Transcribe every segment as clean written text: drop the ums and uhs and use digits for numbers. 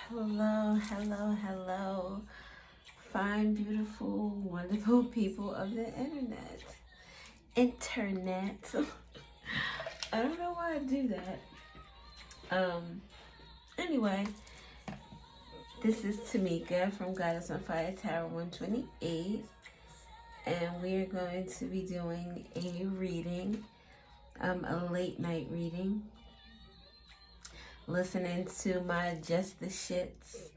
Hello, hello, hello. Fine, beautiful, wonderful people of the internet. I don't know why I do that. Anyway, this is Tamika from Goddess on Fire Tower 128. And we are going to be doing a reading, a late night reading. Listening to my Just the Shits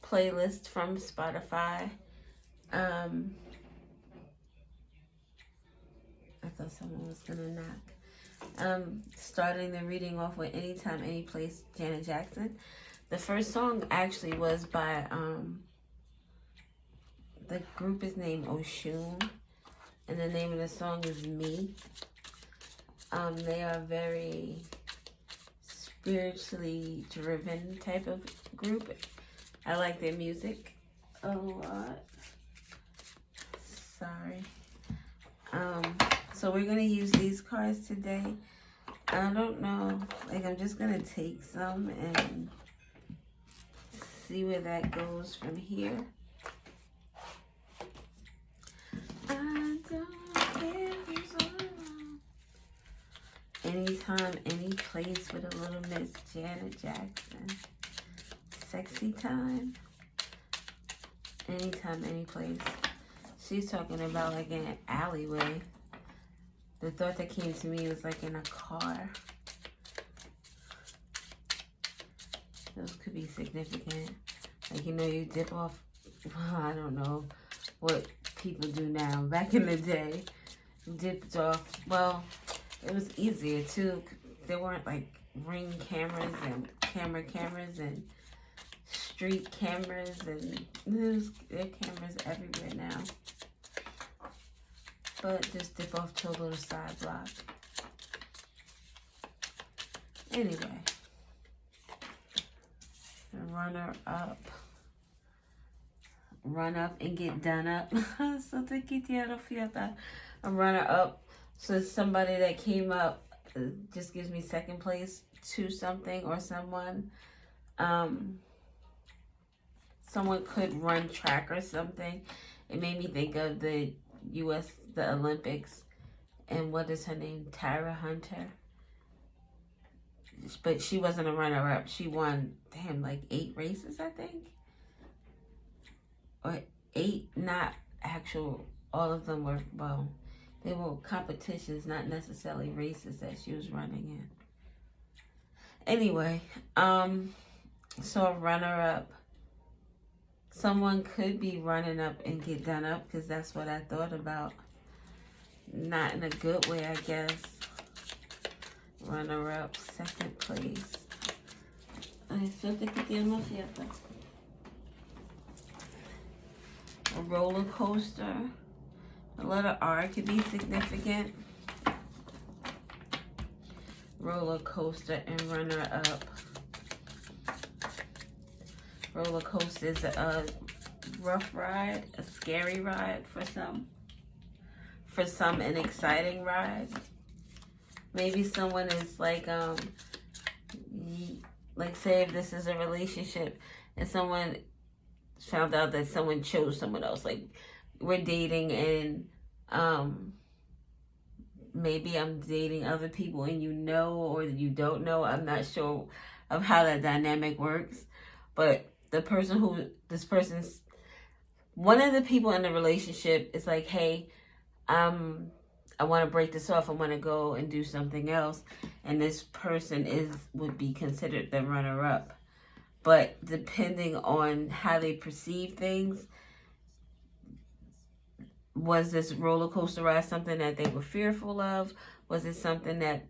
playlist from Spotify. I thought someone was gonna knock. Starting the reading off with Anytime, Anyplace, Janet Jackson. The first song actually was by, the group is named Oshun, and the name of the song is Me. They are very spiritually driven type of group. I like their music a lot. Sorry. So we're gonna use these cards today. I don't know, like I'm just gonna take some and see where that goes from here. I don't care who's around. Anytime, any place with a little Miss Janet Jackson. Sexy time. Anytime, any place. She's talking about like in an alleyway. The thought that came to me was like in a car. Those could be significant. Like, you know, you dip off, I don't know what people do now. Back in the day, dipped off, well, it was easier too. There weren't like ring cameras and cameras and street cameras, and there are cameras everywhere now. But just dip off to a little side block. Anyway, runner up. Run up and get done up. So te quitiera fiesta. A runner up. So somebody that came up just gives me second place to something or someone. Someone could run track or something. It made me think of the the Olympics. And what is her name? Tyra Hunter. But she wasn't a runner-up. She won, like 8 races, I think. Or 8, not actual, all of them were, well, they were competitions, not necessarily races that she was running in. Anyway, so a runner-up. Someone could be running up and get done up, because that's what I thought about. Not in a good way, I guess. Runner-up, second place. A roller coaster. A letter R could be significant. Roller coaster and runner-up. Roller coaster is a rough ride, a scary ride for some. For some, an exciting ride. Maybe someone is like say if this is a relationship and someone found out that someone chose someone else. Like, we're dating and maybe I'm dating other people and you know or you don't know. I'm not sure of how that dynamic works. But one of the people in the relationship is like, hey, I want to break this off. I want to go and do something else. And this person would be considered the runner-up. But depending on how they perceive things, was this roller coaster ride something that they were fearful of? Was it something that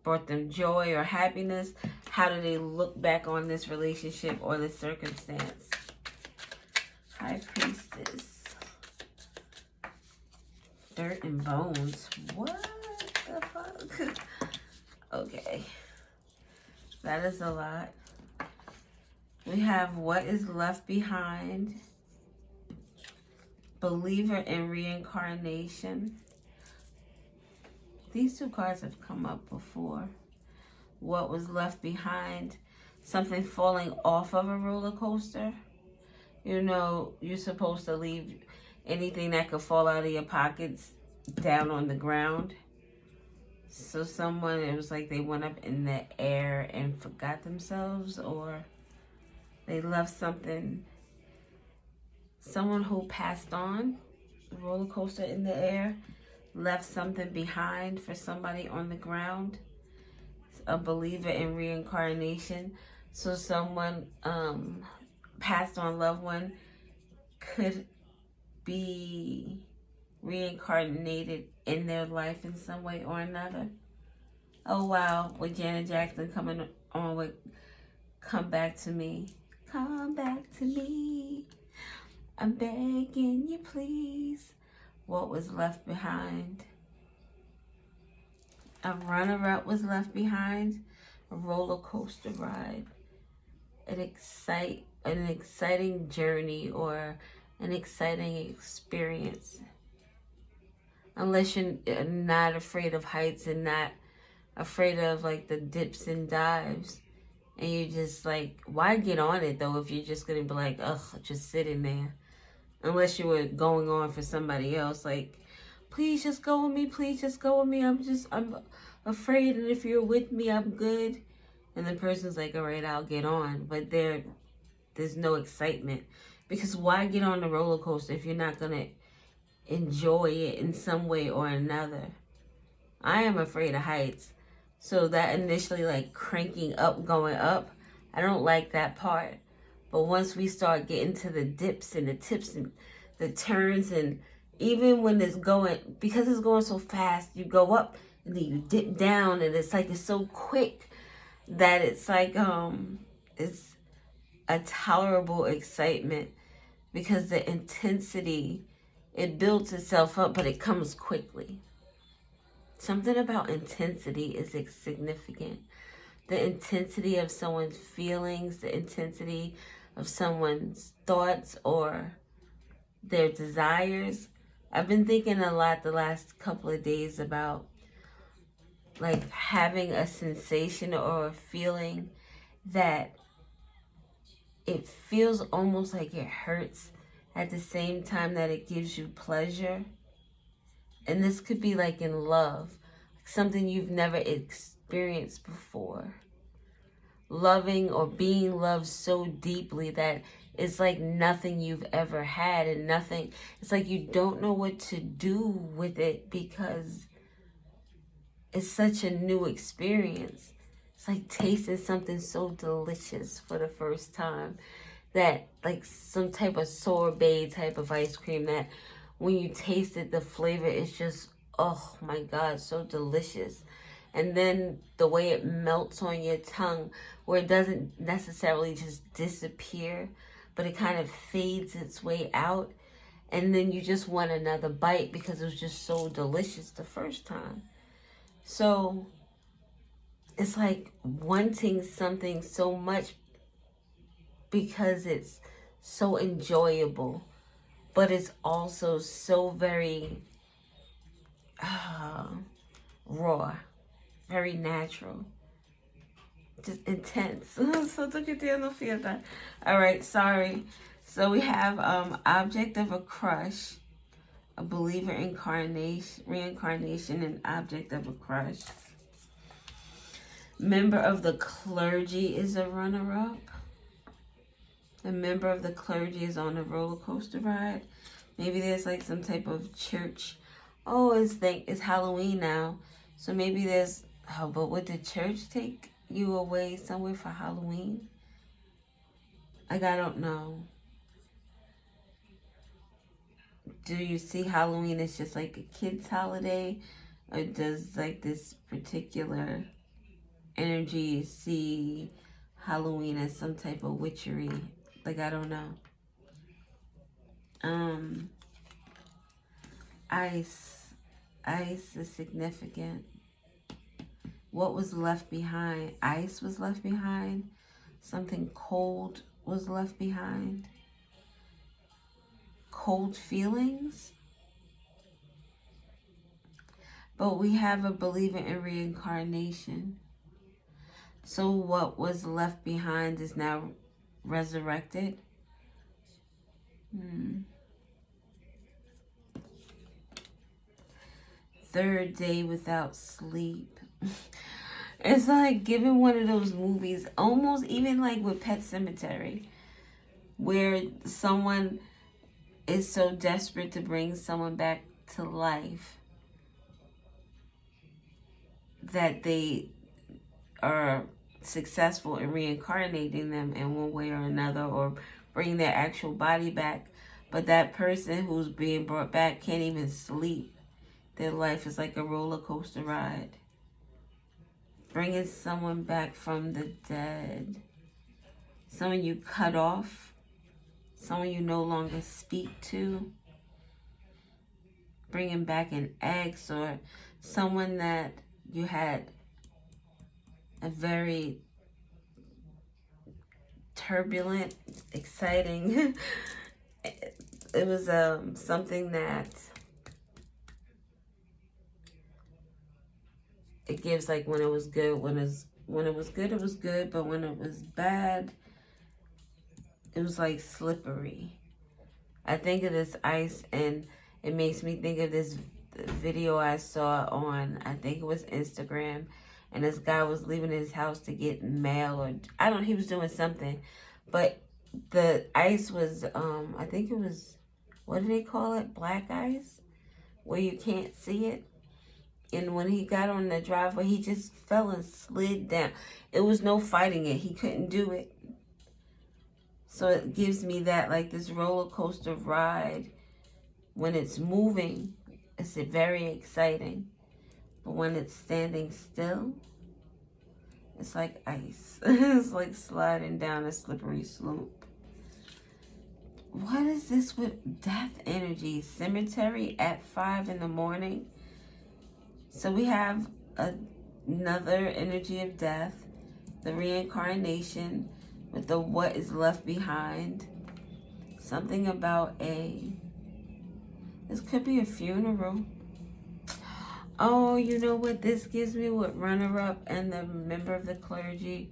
brought them joy or happiness? How do they look back on this relationship or this circumstance? High Priestess. Dirt and bones. What the fuck? Okay. That is a lot. We have what is left behind. Believer in reincarnation. These two cards have come up before. What was left behind. something falling off of a roller coaster. You know, you're supposed to leave anything that could fall out of your pockets down on the ground. So someone, it was like they went up in the air and forgot themselves, or they left something. Someone who passed on the roller coaster in the air left something behind for somebody on the ground. A believer in reincarnation. So someone passed on loved one could be reincarnated in their life in some way or another. Oh wow, with Janet Jackson coming on with Come Back to Me. Come back to me. I'm begging you, please. What was left behind? A runner-up was left behind. A roller coaster ride. An exciting journey or an exciting experience. Unless you're not afraid of heights and not afraid of like the dips and dives. And you're just like, why get on it though if you're just going to be like, ugh, just sitting there. Unless you were going on for somebody else. Like, please just go with me. Please just go with me. I'm afraid. And if you're with me, I'm good. And the person's like, all right, I'll get on. But there's no excitement. Because why get on the roller coaster if you're not going to enjoy it in some way or another? I am afraid of heights. So that initially like cranking up, going up, I don't like that part. But once we start getting to the dips and the tips and the turns, and even when it's going, because it's going so fast, you go up and then you dip down, and it's like it's so quick that it's like it's a tolerable excitement, because the intensity, it builds itself up, but it comes quickly. Something about intensity is significant. The intensity of someone's feelings, the intensity of someone's thoughts or their desires. I've been thinking a lot the last couple of days about like having a sensation or a feeling that it feels almost like it hurts at the same time that it gives you pleasure. And this could be like in love, something you've never experienced before. Loving or being loved so deeply that it's like nothing you've ever had, and nothing, it's like you don't know what to do with it because it's such a new experience. It's like tasting something so delicious for the first time, that like some type of sorbet type of ice cream that when you taste it, the flavor is just, oh my God, so delicious. And then the way it melts on your tongue, where it doesn't necessarily just disappear, but it kind of fades its way out. And then you just want another bite because it was just so delicious the first time. So it's like wanting something so much because it's so enjoyable, but it's also so very raw, very natural, just intense. So look at the no feel that. All right, sorry. So we have object of a crush, a believer incarnation, reincarnation, and object of a crush. Member of the clergy is a runner-up. A member of the clergy is on a roller coaster ride. Maybe there's like some type of church. Oh, it's Halloween now. So maybe there's, oh, but would the church take you away somewhere for Halloween? Like, I don't know. Do you see Halloween as just like a kid's holiday? Or does like this particular energy see Halloween as some type of witchery? Like, I don't know. Ice. Ice is significant. What was left behind? Ice was left behind. Something cold was left behind. Cold feelings. But we have a believer in reincarnation. So what was left behind is now resurrected. Third day without sleep. It's like giving one of those movies, almost even like with Pet Sematary, where someone is so desperate to bring someone back to life that they are successful in reincarnating them in one way or another, or bringing their actual body back. But that person who's being brought back can't even sleep. Their life is like a roller coaster ride. Bringing someone back from the dead. Someone you cut off. Someone you no longer speak to. Bringing back an ex, or someone that you had a very turbulent, exciting. It was something that it gives, like, when it was good. When it was good, it was good, but when it was bad, it was like slippery. I think of this ice, and it makes me think of this video I saw on, I think it was Instagram, and this guy was leaving his house to get mail, or I don't know, he was doing something, but the ice was, I think it was, what do they call it? Black ice, where you can't see it. And when he got on the driveway, he just fell and slid down. It was no fighting it. He couldn't do it. So it gives me that, like, this roller coaster ride. When it's moving, it's very exciting. But when it's standing still, it's like ice. It's like sliding down a slippery slope. What is this with death energy? Cemetery at 5 in the morning. So we have another energy of death, the reincarnation with the what is left behind. Something about this could be a funeral. Oh, you know what this gives me with runner-up and the member of the clergy,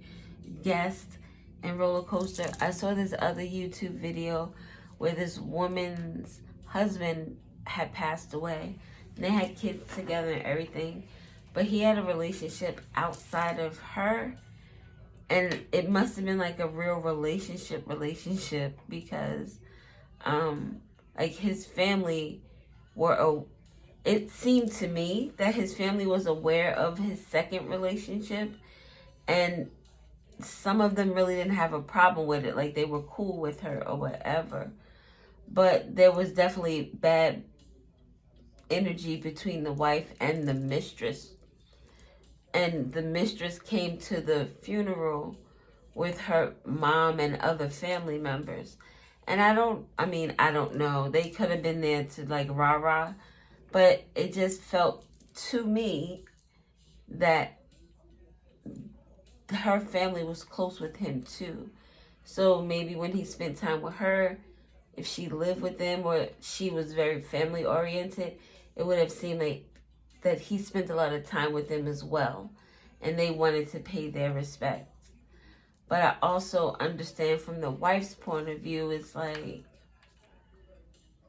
guest, and roller coaster. I saw this other YouTube video where this woman's husband had passed away. They had kids together and everything, but he had a relationship outside of her, and it must have been like a real relationship because like his family it seemed to me that his family was aware of his second relationship, and some of them really didn't have a problem with it, like they were cool with her or whatever, but there was definitely bad energy between the wife and the mistress. And the mistress came to the funeral with her mom and other family members. And I don't know. They could have been there to like rah-rah. But it just felt to me that her family was close with him too. So maybe when he spent time with her, if she lived with them or she was very family oriented, it would have seemed like that he spent a lot of time with them as well, and they wanted to pay their respects. But I also understand from the wife's point of view, it's like,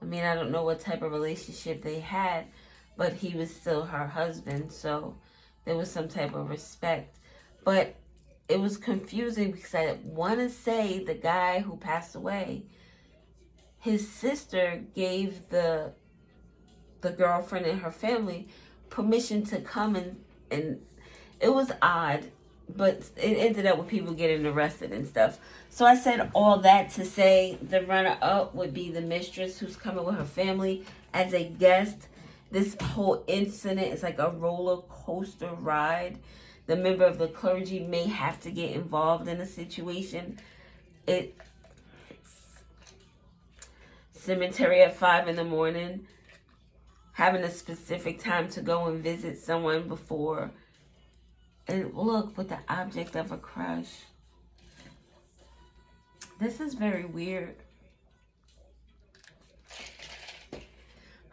I don't know what type of relationship they had, but he was still her husband, so there was some type of respect. But it was confusing because I want to say the guy who passed away, his sister gave the girlfriend and her family permission to come, and it was odd, but it ended up with people getting arrested and stuff. So I said all that to say the runner-up would be the mistress who's coming with her family as a guest. This whole incident is like a roller coaster ride. The member of the clergy may have to get involved in a situation. Cemetery at 5 in the morning. Having a specific time to go and visit someone before. And look, with the object of a crush. This is very weird.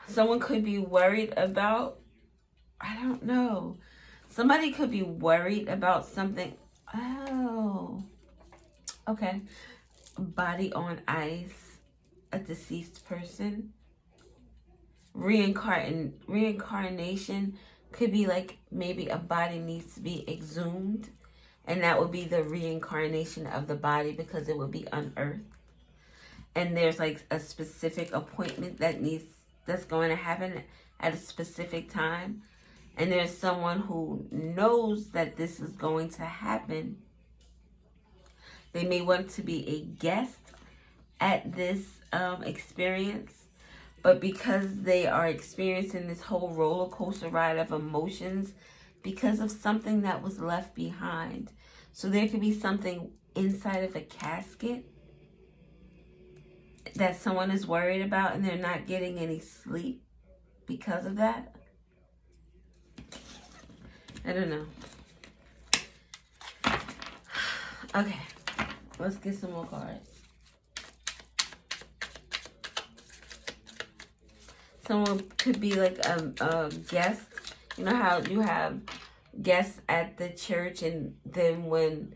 Someone could be worried about, I don't know. Somebody could be worried about something. Oh, okay. Body on ice, a deceased person. Reincarnation could be like maybe a body needs to be exhumed, and that would be the reincarnation of the body because it would be unearthed. And there's like a specific appointment that's going to happen at a specific time. And there's someone who knows that this is going to happen. They may want to be a guest at this experience, but because they are experiencing this whole roller coaster ride of emotions because of something that was left behind. So there could be something inside of a casket that someone is worried about and they're not getting any sleep because of that. I don't know. Okay, let's get some more cards. Someone could be like a guest. You know how you have guests at the church, and then when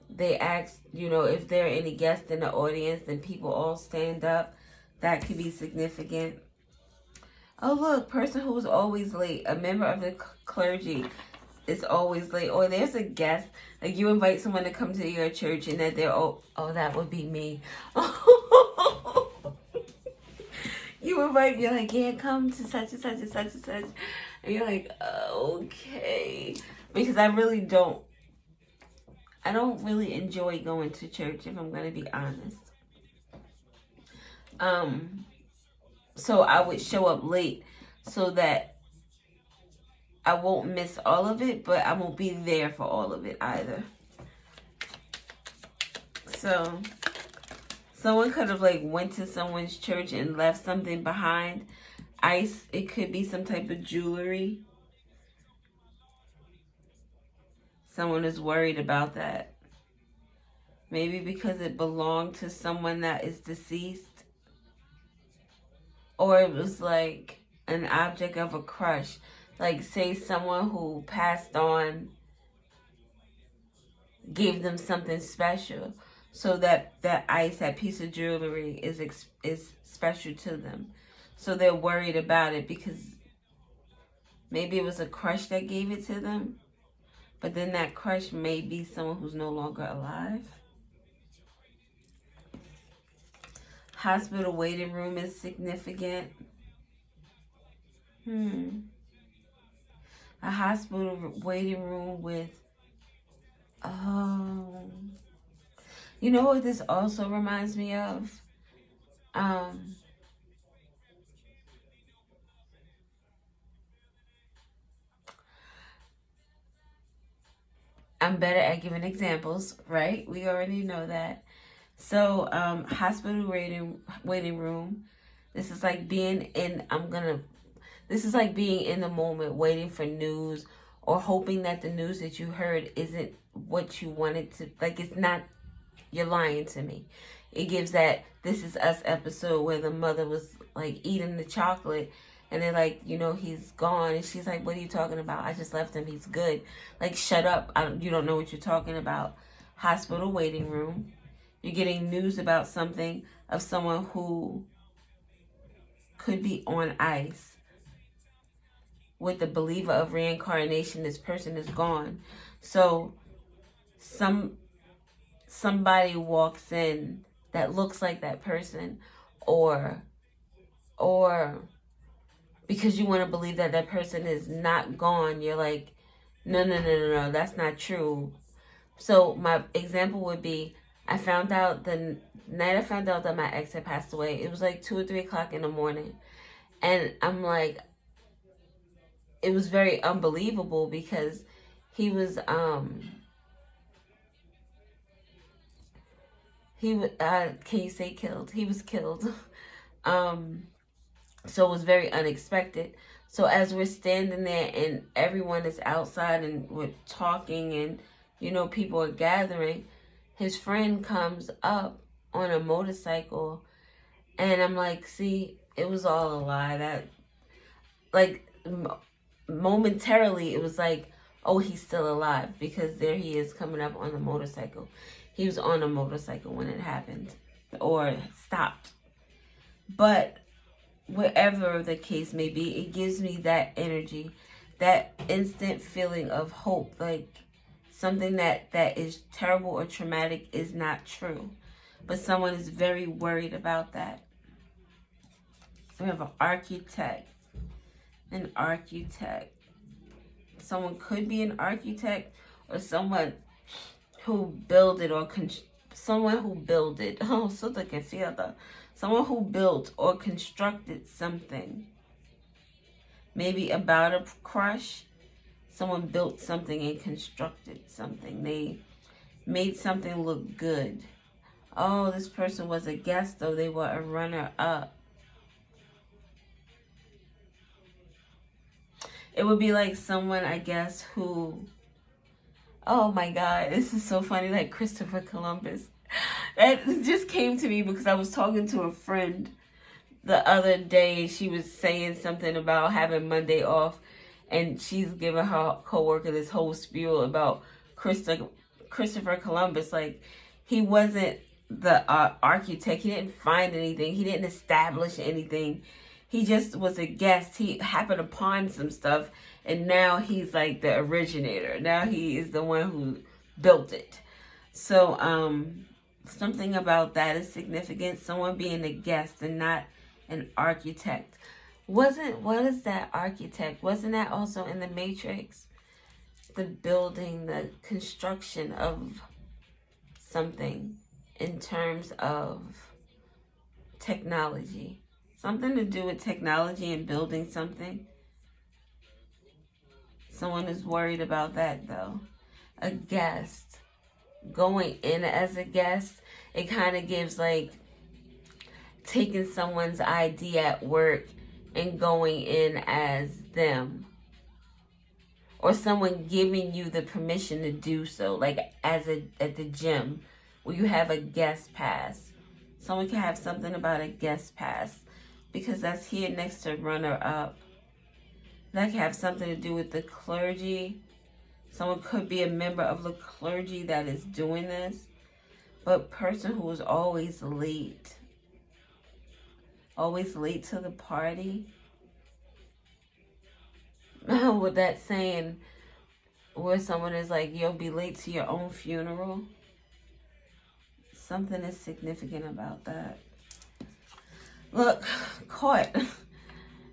they ask, if there are any guests in the audience, then people all stand up. That could be significant. Oh, look, person who's always late. A member of the clergy is always late. Or there's a guest. Like you invite someone to come to your church and that they're, oh, that would be me. You invite, you're like, yeah, come to such and such and such and such. And you're like, okay. Because I don't really enjoy going to church, if I'm going to be honest. So I would show up late so that I won't miss all of it, but I won't be there for all of it either. So someone could have like went to someone's church and left something behind. Ice, it could be some type of jewelry. Someone is worried about that. Maybe because it belonged to someone that is deceased. Or it was like an object of a crush. Like say someone who passed on gave them something special. So that ice, that piece of jewelry is special to them. So they're worried about it because maybe it was a crush that gave it to them. But then that crush may be someone who's no longer alive. Hospital waiting room is significant. A hospital waiting room with... Oh... You know what this also reminds me of? I'm better at giving examples, right? We already know that. So, hospital waiting room. This is like being in, this is like being in the moment, waiting for news or hoping that the news that you heard isn't what you wanted to, like it's not, you're lying to me. It gives that This Is Us episode where the mother was like eating the chocolate and they're like, he's gone. And she's like, what are you talking about? I just left him. He's good. Like, shut up. You don't know what you're talking about. Hospital waiting room. You're getting news about something of someone who could be on ice. With the believer of reincarnation, this person is gone. So somebody walks in that looks like that person, or because you want to believe that that person is not gone, you're like, no, that's not true. So my example would be, I found out the night I found out that my ex had passed away, it was like 2 or 3 o'clock in the morning. And I'm like, it was very unbelievable because he was, can you say killed? He was killed. So it was very unexpected. So as we're standing there and everyone is outside and we're talking and, people are gathering, his friend comes up on a motorcycle and I'm like, see, it was all a lie. That, like, momentarily it was like, oh, he's still alive, because there he is coming up on the motorcycle. He was on a motorcycle when it happened, or stopped. But whatever the case may be, it gives me that energy, that instant feeling of hope, like something that is terrible or traumatic is not true, but someone is very worried about that. We have an architect. An architect. Someone could be an architect, or someone who builded, or someone who builded. Oh, so the confiada. Someone who built or constructed something. Maybe about a crush. Someone built something and constructed something. They made something look good. Oh, this person was a guest, though. They were a runner-up. It would be like someone, I guess, who... Oh my God, this is so funny, like Christopher Columbus. That just came to me because I was talking to a friend the other day. She was saying something about having Monday off, and she's giving her coworker this whole spiel about Christopher Columbus. Like, he wasn't the architect. He didn't find anything. He didn't establish anything. He just was a guest. He happened upon some stuff, and now he's like the originator. Now he is the one who built it. So, something about that is significant. Someone being a guest and not an architect. What is that architect? Wasn't that also in the Matrix? The building, the construction of something in terms of technology. Something to do with technology and building something. Someone is worried about that, though. A guest. Going in as a guest, it kind of gives like taking someone's ID at work and going in as them. Or someone giving you the permission to do so, like at the gym where you have a guest pass. Someone can have something about a guest pass because that's here next to runner-up. That can have something to do with the clergy. Someone could be a member of the clergy that is doing this. But person who is always late. Always late to the party. With that saying, where someone is like, you'll be late to your own funeral. Something is significant about that. Look, caught.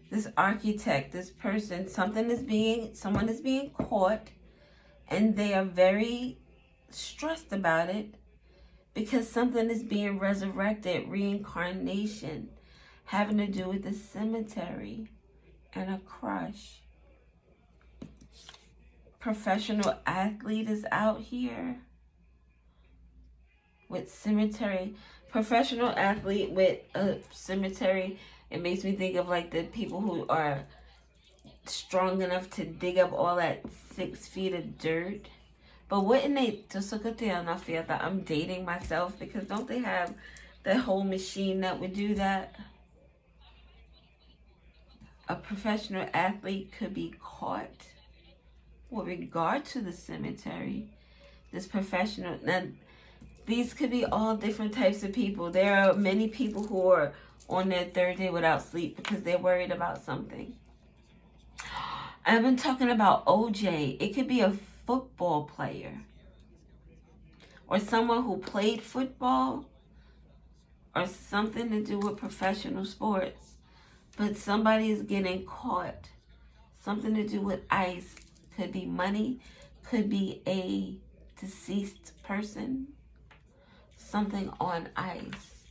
This architect, this person, someone is being caught, and they are very stressed about it because something is being resurrected, reincarnation, having to do with the cemetery and a crush. Professional athlete is out here with cemetery. Professional athlete with a cemetery. It makes me think of like the people who are strong enough to dig up all that 6 feet of dirt. But wouldn't they, I'm dating myself, because don't they have the whole machine that would do that? A professional athlete could be caught with regard to the cemetery. This professional, now these could be all different types of people. There are many people who are on their 3rd day without sleep because they're worried about something. I've been talking about OJ. It could be a football player or someone who played football or something to do with professional sports. But somebody is getting caught. Something to do with ice. Could be money. Could be a deceased person. Something on ice.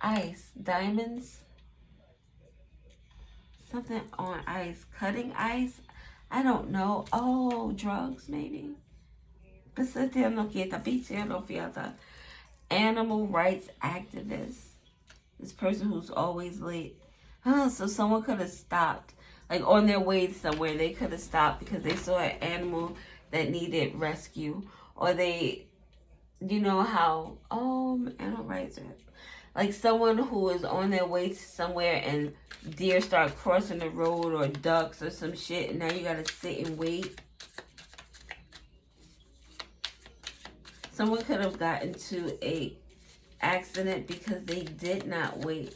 Ice. Diamonds. Something on ice. Cutting ice. I don't know. Oh, drugs maybe. Animal rights activist. This person who's always late. So someone could have stopped. Like on their way somewhere, they could have stopped because they saw an animal that needed rescue. Or they, you know how, animal rights are. Like someone who is on their way to somewhere and deer start crossing the road or ducks or some shit, and now you gotta sit and wait. Someone could have gotten to a accident because they did not wait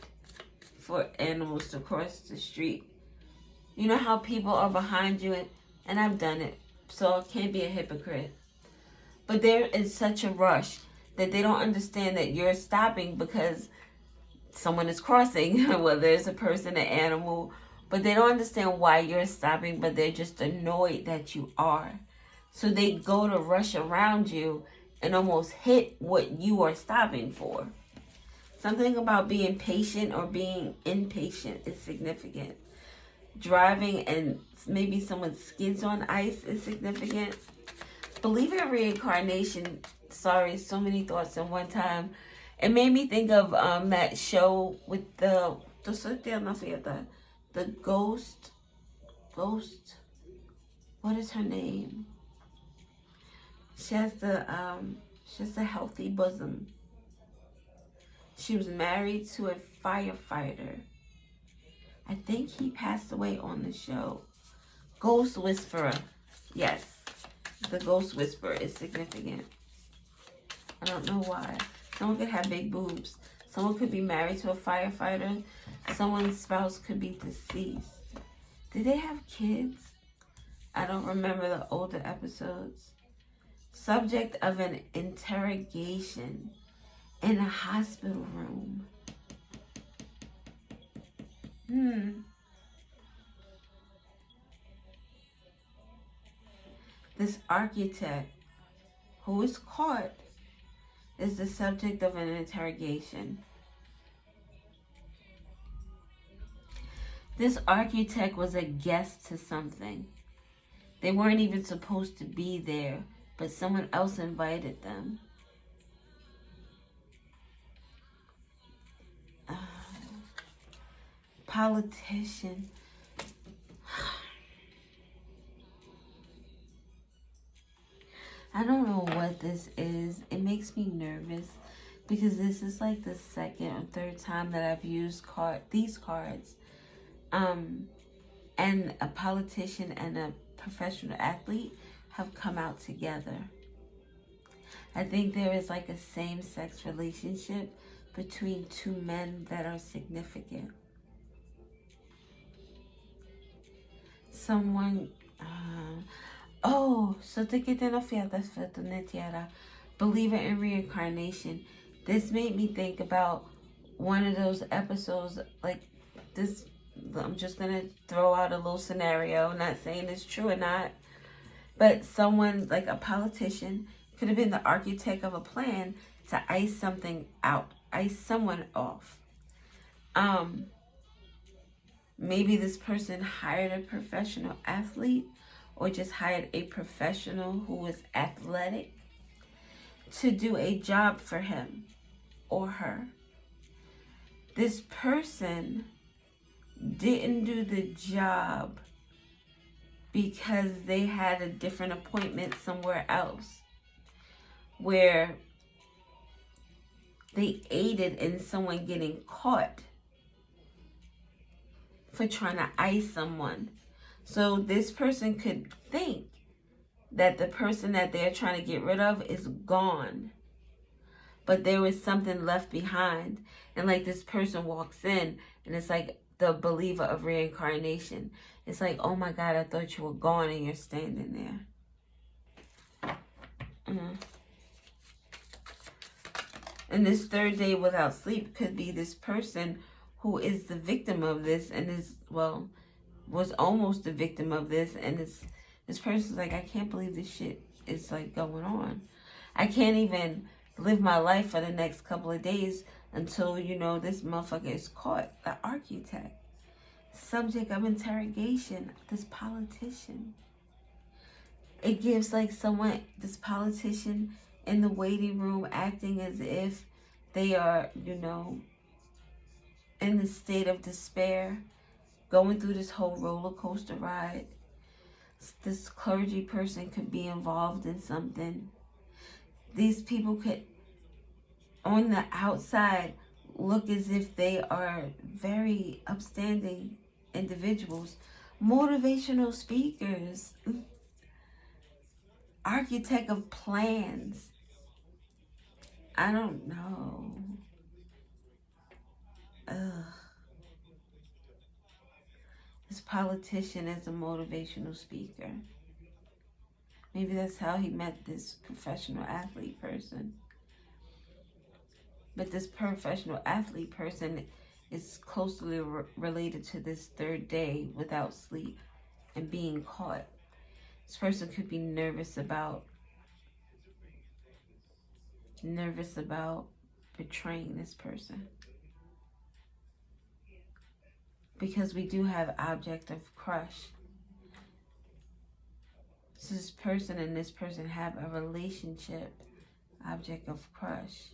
for animals to cross the street. You know how people are behind you, and I've done it, so I can't be a hypocrite. But they're in such a rush that they don't understand that you're stopping because someone is crossing, whether it's a person, an animal, but they don't understand why you're stopping, but they're just annoyed that you are. So they go to rush around you and almost hit what you are stopping for. Something about being patient or being impatient is significant. Driving and maybe someone skids on ice is significant. Believe in reincarnation. Sorry, so many thoughts at one time. It made me think of that show with the ghost. What is her name? She has a healthy bosom. She was married to a firefighter. I think he passed away on the show. Ghost Whisperer. Yes, the Ghost Whisperer is significant. I don't know why. Someone could have big boobs. Someone could be married to a firefighter. Someone's spouse could be deceased. Did they have kids? I don't remember the older episodes. Subject of an interrogation in a hospital room. This architect who is caught is the subject of an interrogation. This architect was a guest to something. They weren't even supposed to be there, but someone else invited them. Politician. I don't know what this is. It makes me nervous because this is like the second or third time that I've used these cards. And a politician and a professional athlete have come out together. I think there is like a same-sex relationship between two men that are significant. Someone, believer in reincarnation. This made me think about one of those episodes, like this. I'm just gonna throw out a little scenario, not saying it's true or not, but someone like a politician could have been the architect of a plan to ice something out, ice someone off. Maybe this person hired a professional athlete or just hired a professional who was athletic to do a job for him or her. This person didn't do the job because they had a different appointment somewhere else where they aided in someone getting caught for trying to ice someone. So this person could think that the person that they're trying to get rid of is gone, but there was something left behind. And like this person walks in and it's like the believer of reincarnation. It's like, oh my God, I thought you were gone and you're standing there. And this third day without sleep could be this person who is the victim of this and was almost the victim of this. And this person's like, I can't believe this shit is like going on. I can't even live my life for the next couple of days until, this motherfucker is caught. The architect. Subject of interrogation. This politician. It gives like this politician in the waiting room acting as if they are, in the state of despair, going through this whole roller coaster ride. This clergy person could be involved in something. These people could, on the outside, look as if they are very upstanding individuals. Motivational speakers, architect of plans. I don't know. Ugh. This politician is a motivational speaker. Maybe that's how he met this professional athlete person. But this professional athlete person is closely related to this third day without sleep and being caught. This person could be nervous about betraying this person. Because we do have object of crush. So this person and this person have a relationship, object of crush.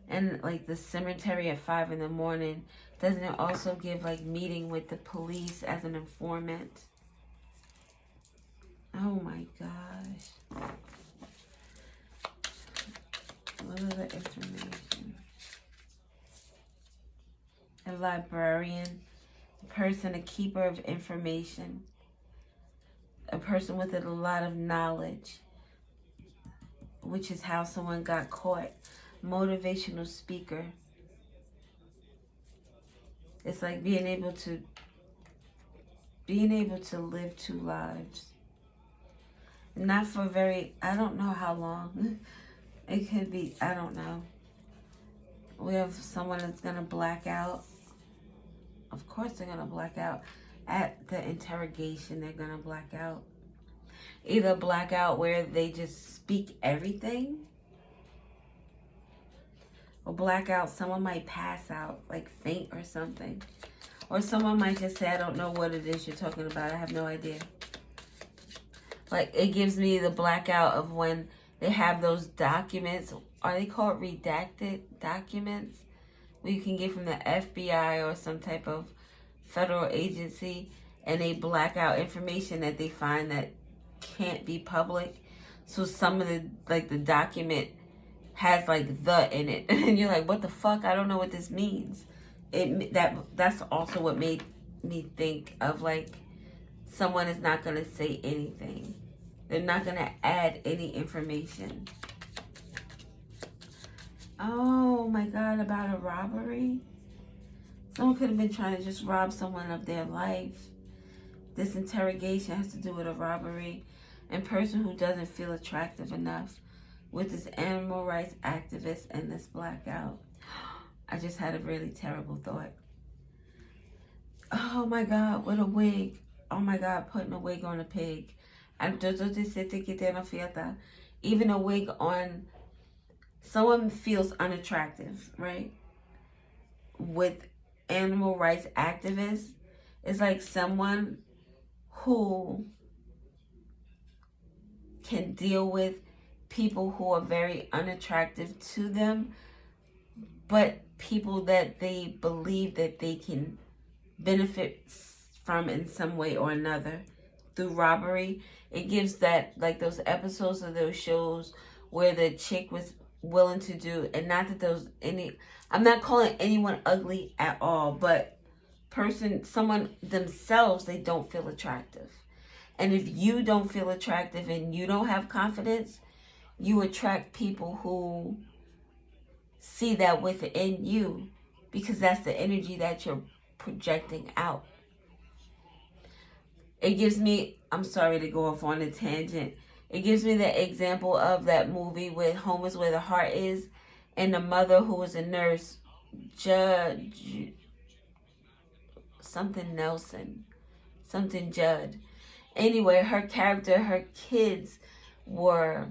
And like the cemetery at 5 a.m, doesn't it also give like meeting with the police as an informant? Oh my gosh. What other information? A librarian, a person, a keeper of information, a person with a lot of knowledge, which is how someone got caught. Motivational speaker. It's like being able to live two lives. Not for I don't know how long. It could be, I don't know. We have someone that's going to black out. Of course they're going to black out. At the interrogation, they're going to black out. Either black out where they just speak everything, or blackout, someone might pass out, like faint or something. Or someone might just say, I don't know what it is you're talking about. I have no idea. Like, it gives me the blackout of when they have those documents. Are they called redacted documents? Where you can get from the FBI or some type of federal agency. And they black out information that they find that can't be public. So some of the document has like the in it, and you're like, what the fuck? I don't know what this means. That's also what made me think of like someone is not gonna say anything. They're not gonna add any information. Oh my God, about a robbery. Someone could have been trying to just rob someone of their life. This interrogation has to do with a robbery and person who doesn't feel attractive enough. With this animal rights activist and this blackout. I just had a really terrible thought. Oh my God, with a wig. Oh my God, putting a wig on a pig. Even a wig on someone feels unattractive, right? With animal rights activists, it's like someone who can deal with people who are very unattractive to them, but people that they believe that they can benefit from in some way or another through robbery. It gives that, like those episodes of those shows where the chick was willing to do, and not that those I'm not calling anyone ugly at all, but someone themselves, they don't feel attractive. And if you don't feel attractive and you don't have confidence, you attract people who see that within you, because that's the energy that you're projecting out. It gives me, I'm sorry to go off on a tangent. It gives me the example of that movie with Home is Where the Heart Is, and the mother who was a nurse, Judd. Anyway, her character, her kids were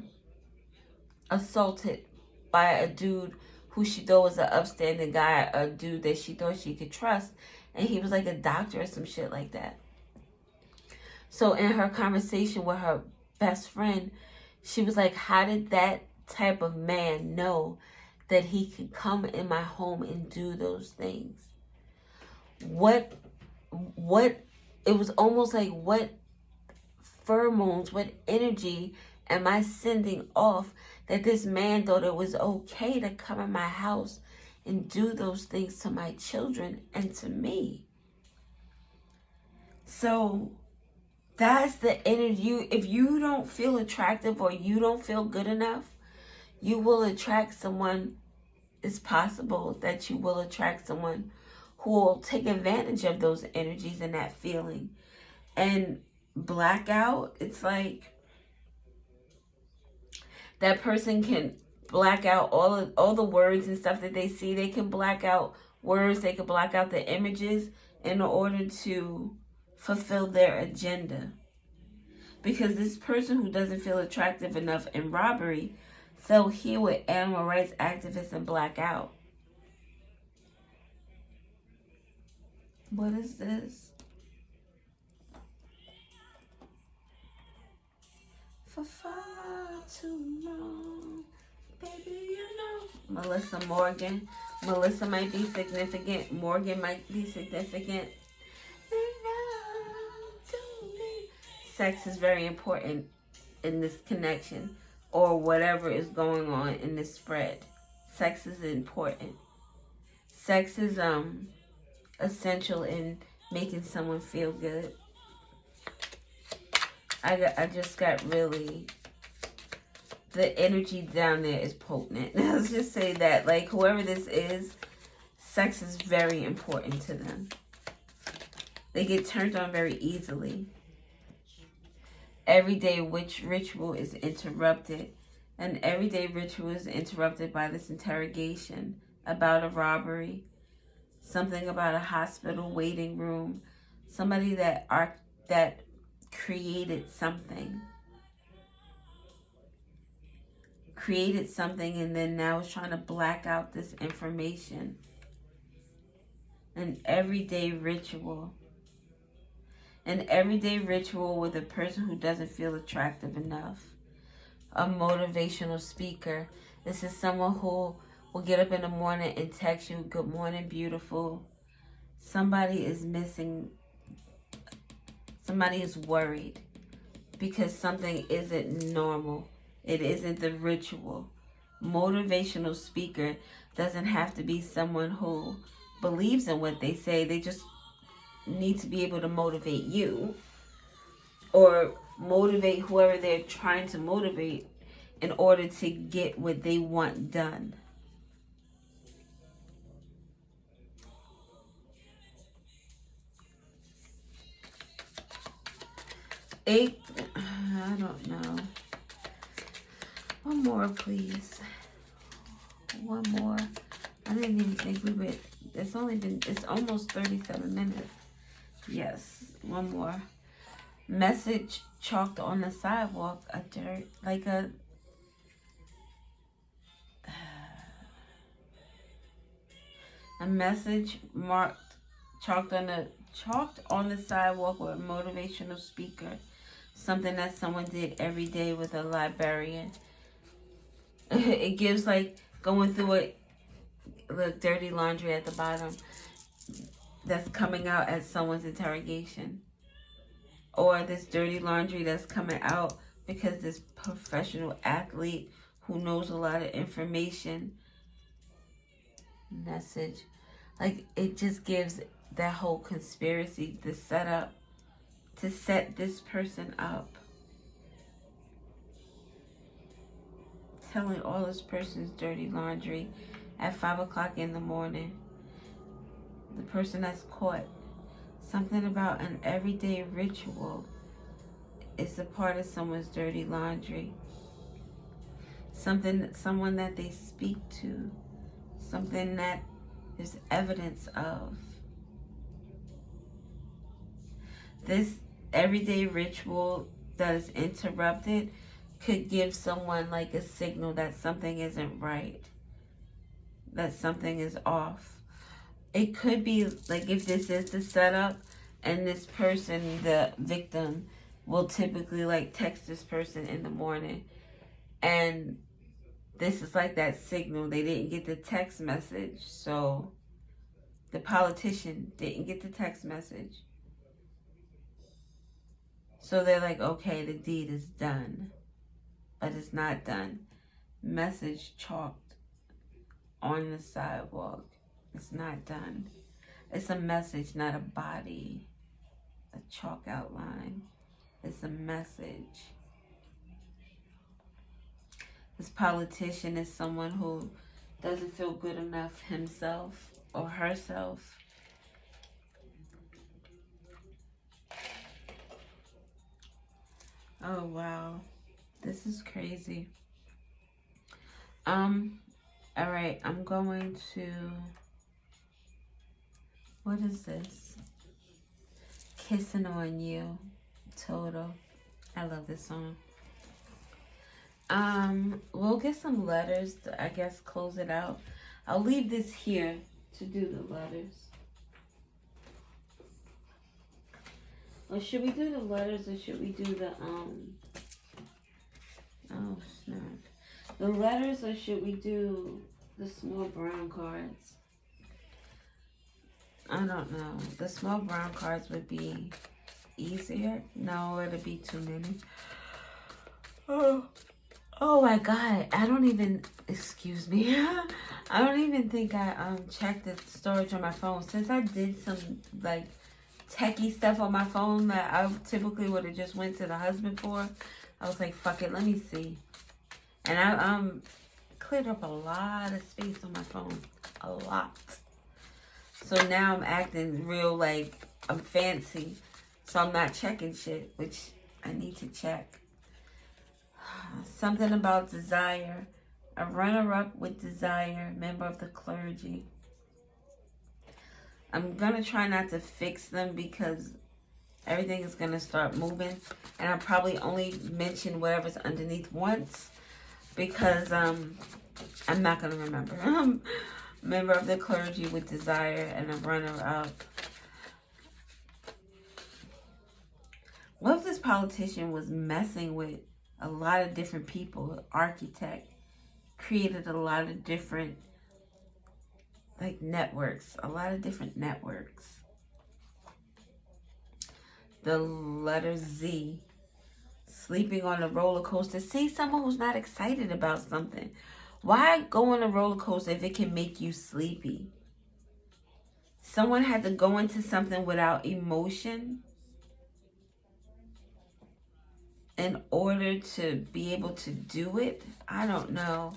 assaulted by a dude who she thought was an upstanding guy, a dude that she thought she could trust, and he was like a doctor or some shit like that. So in her conversation with her best friend, she was like, how did that type of man know that he could come in my home and do those things? What it was almost like what pheromones, what energy am I sending off that this man thought it was okay to come in my house and do those things to my children and to me? So that's the energy. If you don't feel attractive or you don't feel good enough, you will attract someone. It's possible that you will attract someone who will take advantage of those energies and that feeling. And blackout, it's like that person can black out all the words and stuff that they see. They can black out words, they can black out the images in order to fulfill their agenda. Because this person who doesn't feel attractive enough in robbery fell here with animal rights activists and black out. What is this? For far too long, baby, you know. Melissa Morgan. Melissa might be significant. Morgan might be significant. Sex is very important in this connection or whatever is going on in this spread. Sex is important. Sex is essential in making someone feel good. I just got really, the energy down there is potent. Let's just say that, like, whoever this is, sex is very important to them. They get turned on very easily. Everyday ritual is interrupted. And everyday ritual is interrupted by this interrogation about a robbery, something about a hospital waiting room, somebody that created something and then now is trying to black out this information. An everyday ritual with a person who doesn't feel attractive enough. A motivational speaker. This is someone who will get up in the morning and text you, "Good morning, beautiful." Somebody is missing. Somebody is worried because something isn't normal. It isn't the ritual. Motivational speaker doesn't have to be someone who believes in what they say. They just need to be able to motivate you or motivate whoever they're trying to motivate in order to get what they want done. I don't know. One more, please. One more. I didn't even think we would. It's almost 37 minutes. Yes, one more. Message chalked on the sidewalk, a message chalked on the sidewalk with a motivational speaker. Something that someone did every day with a librarian. It gives like going through it, the dirty laundry at the bottom that's coming out at someone's interrogation. Or this dirty laundry that's coming out because this professional athlete who knows a lot of information. Message. Like, it just gives that whole conspiracy, the setup, to set this person up. Telling all this person's dirty laundry at 5 o'clock in the morning. The person that's caught. Something about an everyday ritual is a part of someone's dirty laundry. Someone that they speak to. Something that there's evidence of. This everyday ritual that is interrupted could give someone like a signal that something isn't right, that something is off. It could be like if this is the setup and this person, the victim, will typically like text this person in the morning, and this is like that signal. They didn't get the text message, so the politician didn't get the text message. So they're like, okay, the deed is done. but it's not done. Message chalked on the sidewalk. It's not done. It's a message, not a body. A chalk outline. It's a message. This politician is someone who doesn't feel good enough himself or herself. Oh, wow. This is crazy. All right, I'm going to, what is this? Kissing on You, Total. I love this song. We'll get some letters to, I guess, close it out. I'll leave this here to do the letters. Or should we do the letters or should we do the, oh snap. The letters or should we do the small brown cards? I don't know. The small brown cards would be easier. No, it'd be too many. Oh my God. I don't even, excuse me. I don't even think I checked the storage on my phone. Since I did some like techie stuff on my phone that I typically would have just went to the husband for, I was like, fuck it, let me see. And I cleared up a lot of space on my phone. A lot. So now I'm acting real like I'm fancy. So I'm not checking shit, which I need to check. Something about desire. A runner-up with desire. Member of the clergy. I'm going to try not to fix them because everything is going to start moving. And I'll probably only mention whatever's underneath once. Because I'm not going to remember. Member of the clergy with desire and a runner-up. What if this politician was messing with a lot of different people? Architect. Created a lot of different like networks. A lot of different networks. The letter Z. Sleeping on a roller coaster. See, someone who's not excited about something. Why go on a roller coaster if it can make you sleepy? Someone had to go into something without emotion in order to be able to do it. I don't know.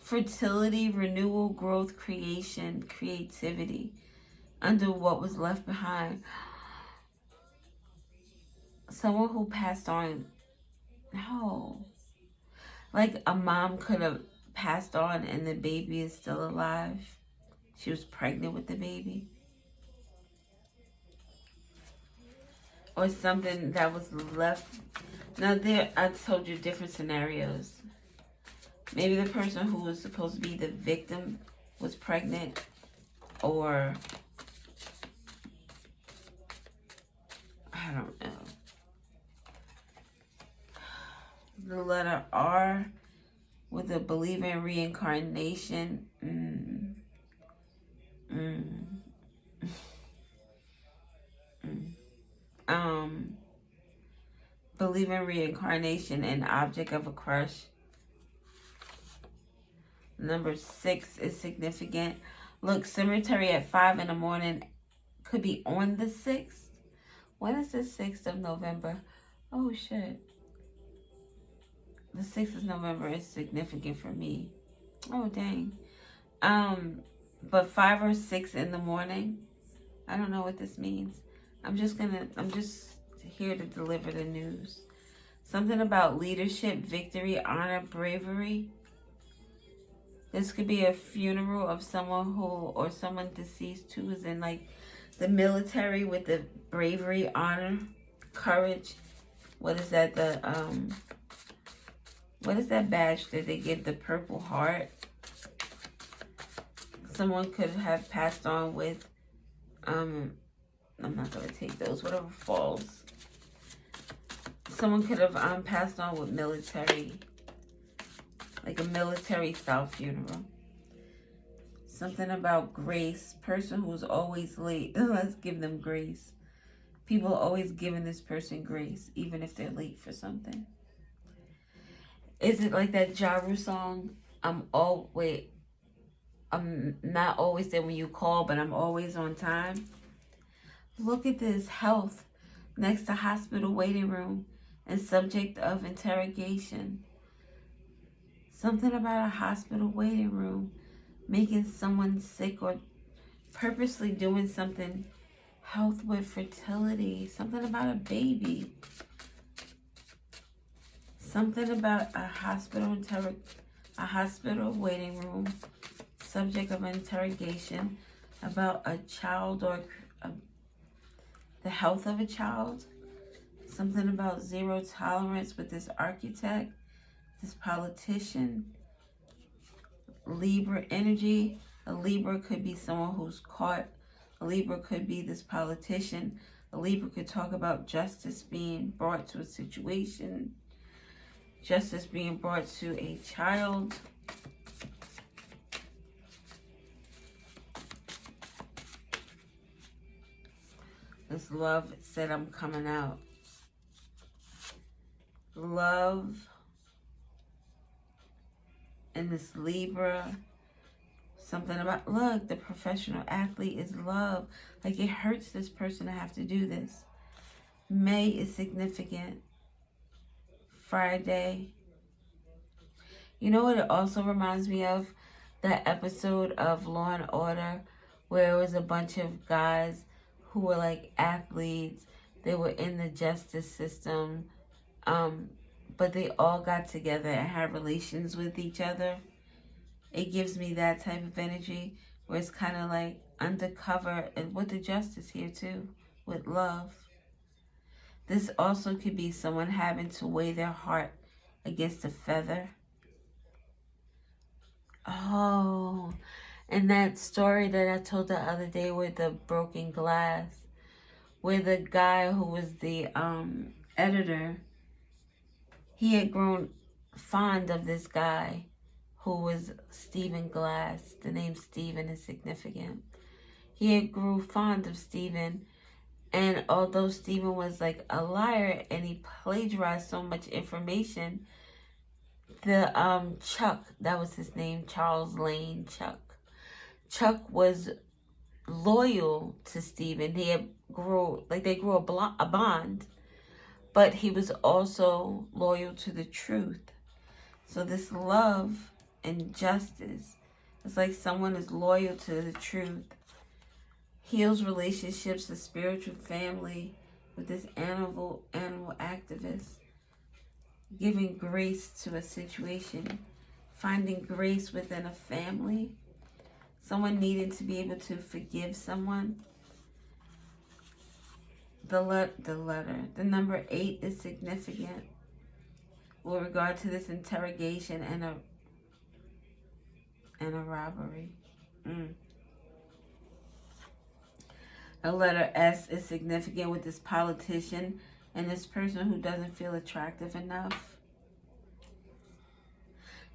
Fertility, renewal, growth, creation, creativity. Under what was left behind. Someone who passed on. No. Like a mom could have passed on and the baby is still alive. She was pregnant with the baby. Or something that was left. Now there, I told you different scenarios. Maybe the person who was supposed to be the victim was pregnant. Or I don't know. The letter R with a believer in reincarnation. Believe in reincarnation and object of a crush. Number 6 is significant. Look, cemetery at 5 in the morning could be on the 6th. When is the 6th of November? Oh, shit. The 6th of November is significant for me. Oh, dang. But 5 or 6 in the morning, I don't know what this means. I'm just here to deliver the news. Something about leadership, victory, honor, bravery. This could be a funeral of someone or someone deceased who is in like the military with the bravery, honor, courage. What is that? What is that badge that they give? The Purple Heart. Someone could have passed on with, I'm not going to take those, whatever falls. Someone could have passed on with military, like a military style funeral. Something about grace. Person who's always late. Let's give them grace. People are always giving this person grace, even if they're late for something. Is it like that Ja Rule song? I'm not always there when you call, but I'm always on time. Look at this. Health next to hospital waiting room and subject of interrogation. Something about a hospital waiting room, making someone sick or purposely doing something. Health with fertility. Something about a baby. Something about a hospital waiting room, subject of interrogation, about a child or the health of a child. Something about zero tolerance with this architect, this politician. Libra energy. A Libra could be someone who's caught. A Libra could be this politician. A Libra could talk about justice being brought to a situation. Justice being brought to a child. This love said, I'm coming out. Love. And this Libra. Something about, look, the professional athlete is love. Like, it hurts this person to have to do this. May is significant. Friday. You know what it also reminds me of? That episode of Law and Order where it was a bunch of guys who were like athletes. They were in the justice system. But they all got together and had relations with each other. It gives me that type of energy where it's kind of like undercover and with the justice here too, with love. This also could be someone having to weigh their heart against a feather. Oh, and that story that I told the other day with the broken glass, where the guy who was the editor, he had grown fond of this guy who was Stephen Glass. The name Stephen is significant. He had grew fond of Stephen. And although Stephen was like a liar and he plagiarized so much information, the Chuck, that was his name, Charles Lane Chuck. Chuck was loyal to Stephen. They grew a bond, but he was also loyal to the truth. So this love and justice, it's like someone is loyal to the truth. Heals relationships, the spiritual family with this animal activist. Giving grace to a situation. Finding grace within a family. Someone needing to be able to forgive someone. The letter. The number 8 is significant with regard to this interrogation and a robbery. The letter S is significant with this politician and this person who doesn't feel attractive enough.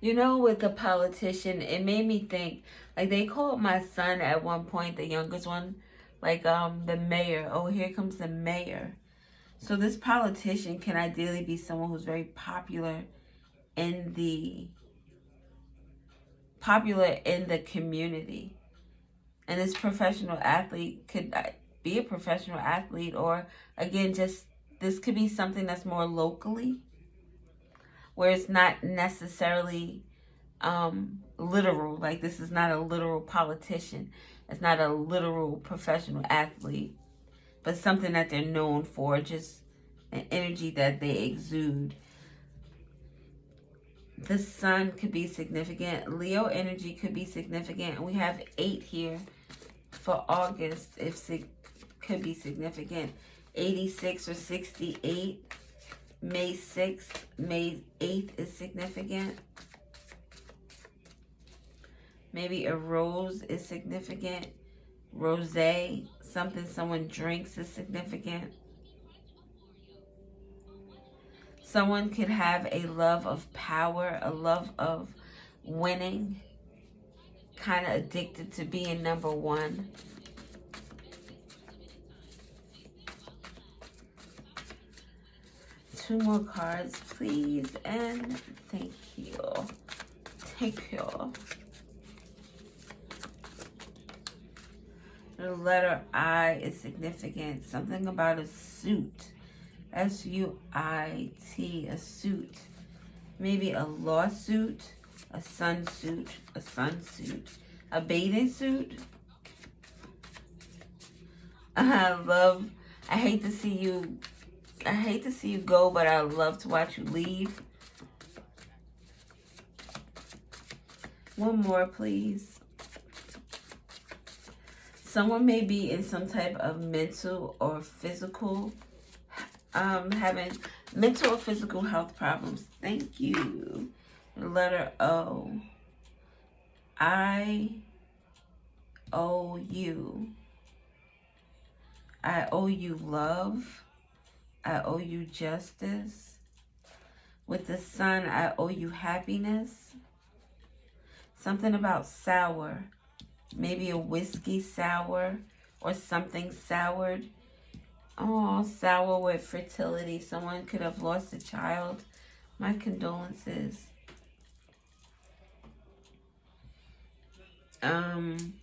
You know, with the politician, it made me think, like they called my son at one point, the youngest one, like the mayor. Oh, here comes the mayor. So this politician can ideally be someone who's very popular in the community. And this professional athlete could be a professional athlete, or again, just this could be something that's more locally, where it's not necessarily literal. Like this is not a literal politician. It's not a literal professional athlete, but something that they're known for, just an energy that they exude. The sun could be significant. Leo energy could be significant. We have 8 here for August. Could be significant. 86 or 68. May 6th, May 8th is significant. Maybe a rose is significant. Rosé, something someone drinks is significant. Someone could have a love of power, a love of winning, kind of addicted to being number one. 2 more cards, please, and thank you. Thank you. The letter I is significant. Something about a suit. S-U-I-T, a suit. Maybe a lawsuit, a sunsuit, a bathing suit. I hate to see you go, but I love to watch you leave. One more, please. Someone may be in some type of mental or physical, having mental or physical health problems. Thank you. The letter O. I owe you. I owe you love. I owe you justice. With the sun, I owe you happiness. Something about sour. Maybe a whiskey sour or something soured. Oh, sour with fertility. Someone could have lost a child. My condolences. Then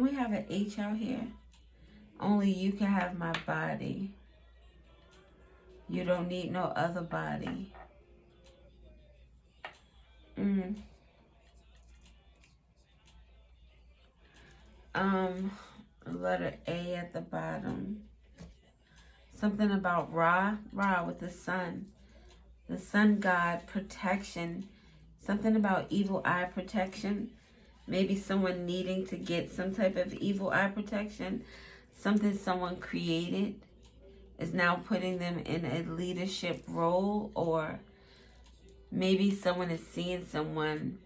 we have an H out here. Only you can have my body. You don't need no other body. Letter A at the bottom. Something about Ra with the sun. The sun god, protection. Something about evil eye protection. Maybe someone needing to get some type of evil eye protection. Something someone created is now putting them in a leadership role, or maybe someone is seeing someone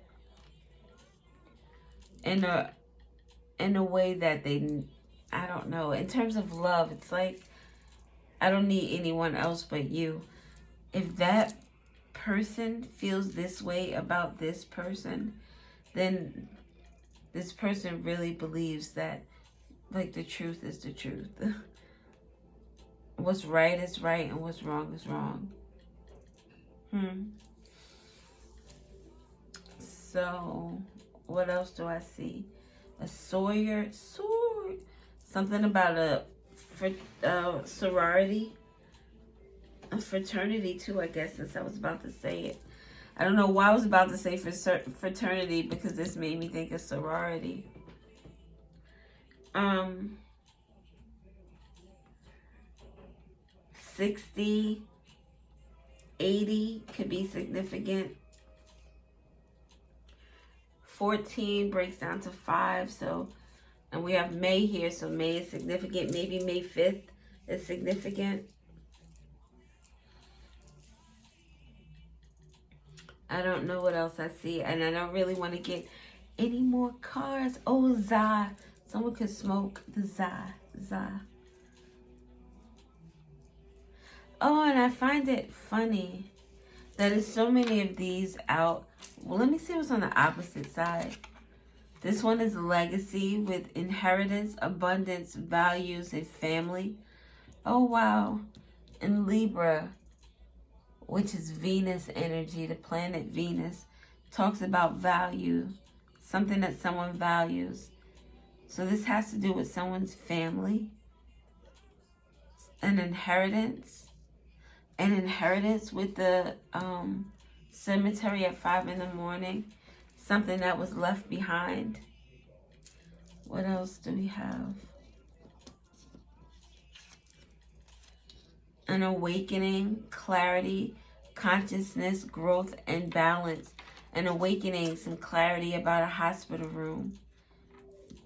in a way that they, I don't know. In terms of love, it's like, I don't need anyone else but you. If that person feels this way about this person, then this person really believes that, like, the truth is the truth. What's right is right and what's wrong is wrong. So, what else do I see? A sword. Something about a sorority. A fraternity too, I guess, since I was about to say it. I don't know why I was about to say fraternity, because this made me think of sorority. 60, 80 could be significant. 14 breaks down to 5, so, and we have May here, so May is significant. Maybe May 5th is significant. I don't know what else I see, and I don't really want to get any more cards. Oh, Za. Someone could smoke the Za. Oh, and I find it funny that there's so many of these out. Well, let me see what's on the opposite side. This one is legacy with inheritance, abundance, values, and family. Oh, wow. And Libra, which is Venus energy, the planet Venus, talks about value, something that someone values. So this has to do with someone's family, an inheritance with the cemetery at 5 in the morning, something that was left behind. What else do we have? An awakening, clarity, consciousness, growth, and balance. An awakening, some clarity about a hospital room.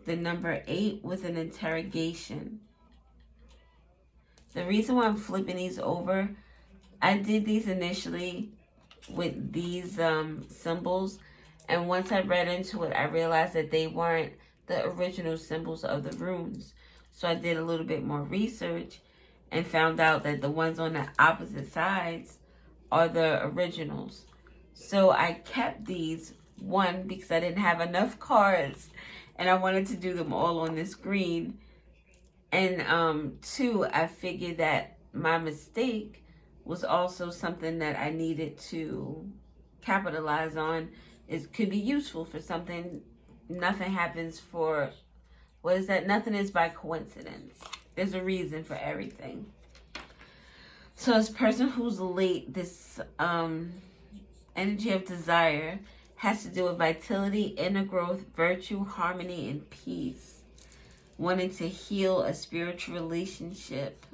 The number 8 with an interrogation. The reason why I'm flipping these over, I did these initially with these symbols, and once I read into it, I realized that they weren't the original symbols of the runes. So I did a little bit more research and found out that the ones on the opposite sides are the originals. So I kept these, one, because I didn't have enough cards and I wanted to do them all on this screen. And 2, I figured that my mistake was also something that I needed to capitalize on. It could be useful for something. Nothing happens for, what is that? Nothing is by coincidence. There's a reason for everything. So this person who's late, this energy of desire has to do with vitality, inner growth, virtue, harmony, and peace. Wanting to heal a spiritual relationship.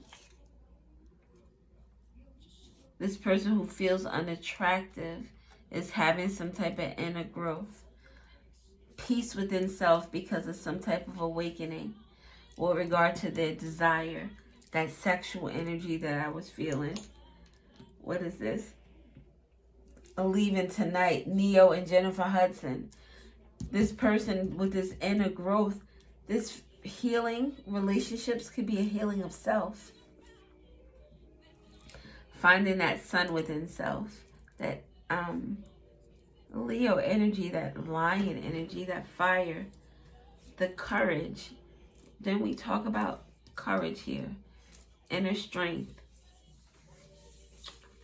This person who feels unattractive is having some type of inner growth. Peace within self because of some type of awakening with regard to their desire. That sexual energy that I was feeling. What is this? Leaving tonight. Neo and Jennifer Hudson. This person with this inner growth, this healing relationships could be a healing of self. Finding that sun within self. That Leo energy, that lion energy, that fire. The courage. Then we talk about courage here. Inner strength.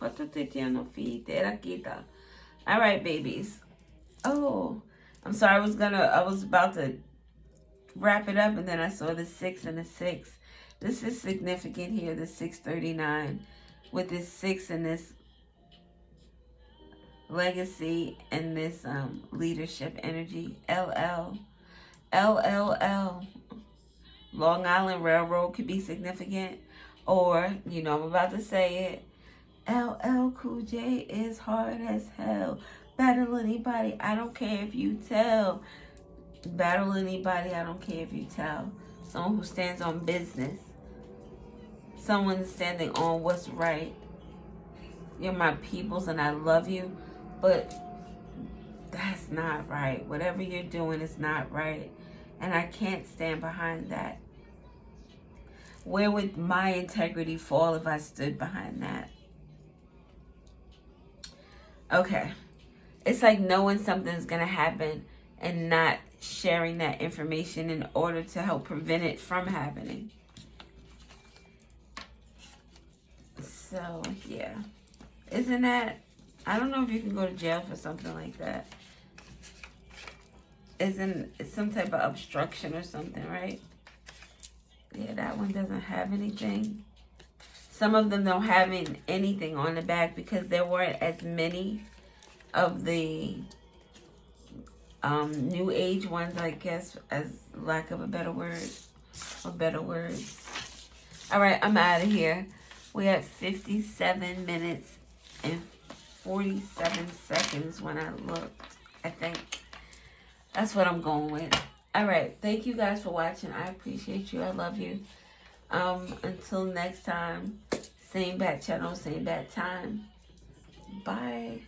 All right, babies. Oh, I'm sorry. I was about to wrap it up, and then I saw the 6 and the 6. This is significant here, the 639, with this 6 and this legacy and this leadership energy. LL. Long Island Railroad could be significant. Or, you know, I'm about to say it. LL Cool J is hard as hell. Battle anybody, I don't care if you tell. Battle anybody, I don't care if you tell. Someone who stands on business. Someone standing on what's right. You're my peoples and I love you. But that's not right. Whatever you're doing is not right. And I can't stand behind that. Where would my integrity fall if I stood behind that? Okay. It's like knowing something's going to happen and not sharing that information in order to help prevent it from happening. So, yeah. Isn't that... I don't know if you can go to jail for something like that. Isn't it some type of obstruction or something, right? Yeah, that one doesn't have anything. Some of them don't have anything on the back because there weren't as many of the new age ones, I guess, as lack of a better word or better words. All right, I'm out of here. We had 57 minutes and 47 seconds when I looked. I think that's what I'm going with. All right. Thank you guys for watching. I appreciate you. I love you. Until next time, same bat channel, same bat time. Bye.